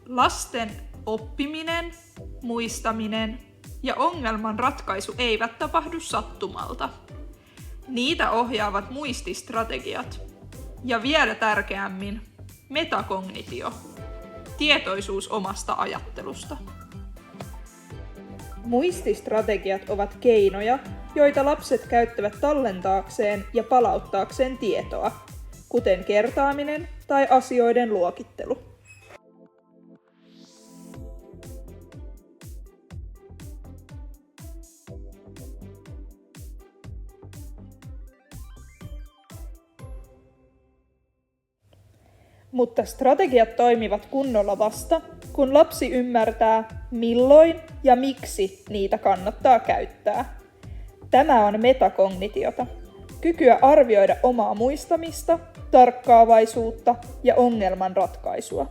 Lasten oppiminen, muistaminen ja ongelman ratkaisu eivät tapahdu sattumalta. Niitä ohjaavat muististrategiat ja vielä tärkeämmin metakognitio, tietoisuus omasta ajattelusta. Muististrategiat ovat keinoja, joita lapset käyttävät tallentaakseen ja palauttaakseen tietoa, kuten kertaaminen tai asioiden luokittelu. Mutta strategiat toimivat kunnolla vasta, kun lapsi ymmärtää, milloin ja miksi niitä kannattaa käyttää. Tämä on metakognitiota, kykyä arvioida omaa muistamista, tarkkaavaisuutta ja ongelmanratkaisua.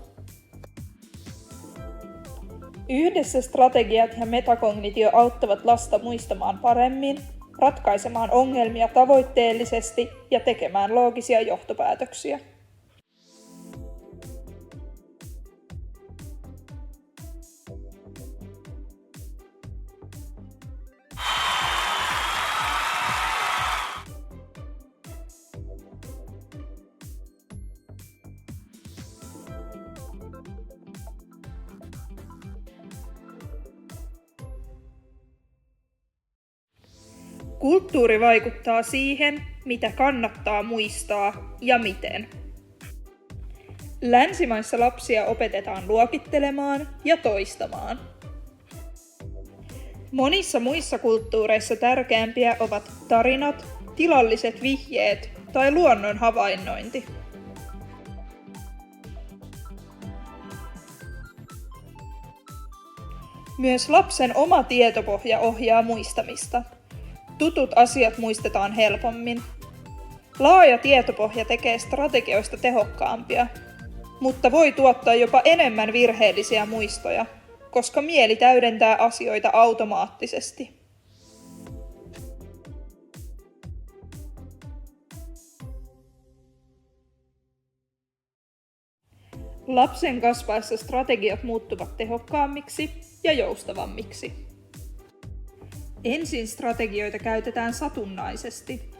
Yhdessä strategiat ja metakognitio auttavat lasta muistamaan paremmin, ratkaisemaan ongelmia tavoitteellisesti ja tekemään loogisia johtopäätöksiä. Kulttuuri vaikuttaa siihen, mitä kannattaa muistaa ja miten. Länsimaissa lapsia opetetaan luokittelemaan ja toistamaan. Monissa muissa kulttuureissa tärkeämpiä ovat tarinat, tilalliset vihjeet tai luonnon havainnointi. Myös lapsen oma tietopohja ohjaa muistamista. Tutut asiat muistetaan helpommin. Laaja tietopohja tekee strategioista tehokkaampia, mutta voi tuottaa jopa enemmän virheellisiä muistoja, koska mieli täydentää asioita automaattisesti. Lapsen kasvaessa strategiat muuttuvat tehokkaammiksi ja joustavammiksi. Ensin strategioita käytetään satunnaisesti.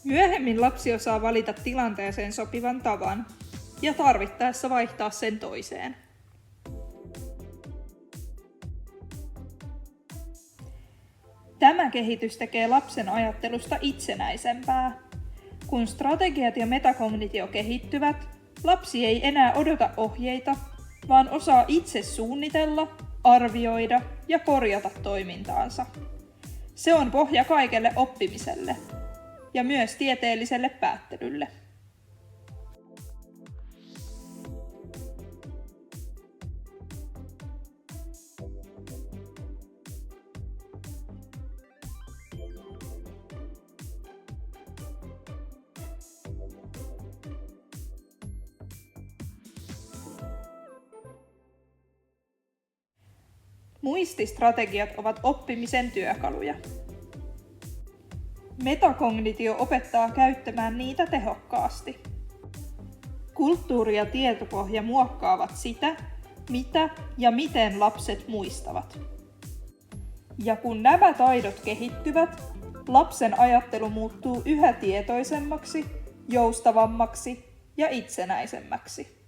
Myöhemmin lapsi osaa valita tilanteeseen sopivan tavan ja tarvittaessa vaihtaa sen toiseen. Tämä kehitys tekee lapsen ajattelusta itsenäisempää. Kun strategiat ja metakognitio kehittyvät, lapsi ei enää odota ohjeita, vaan osaa itse suunnitella, arvioida ja korjata toimintaansa. Se on pohja kaikelle oppimiselle ja myös tieteelliselle päättelylle. Muististrategiat ovat oppimisen työkaluja. Metakognitio opettaa käyttämään niitä tehokkaasti. Kulttuuri ja tietopohja muokkaavat sitä, mitä ja miten lapset muistavat. Ja kun nämä taidot kehittyvät, lapsen ajattelu muuttuu yhä tietoisemmaksi, joustavammaksi ja itsenäisemmäksi.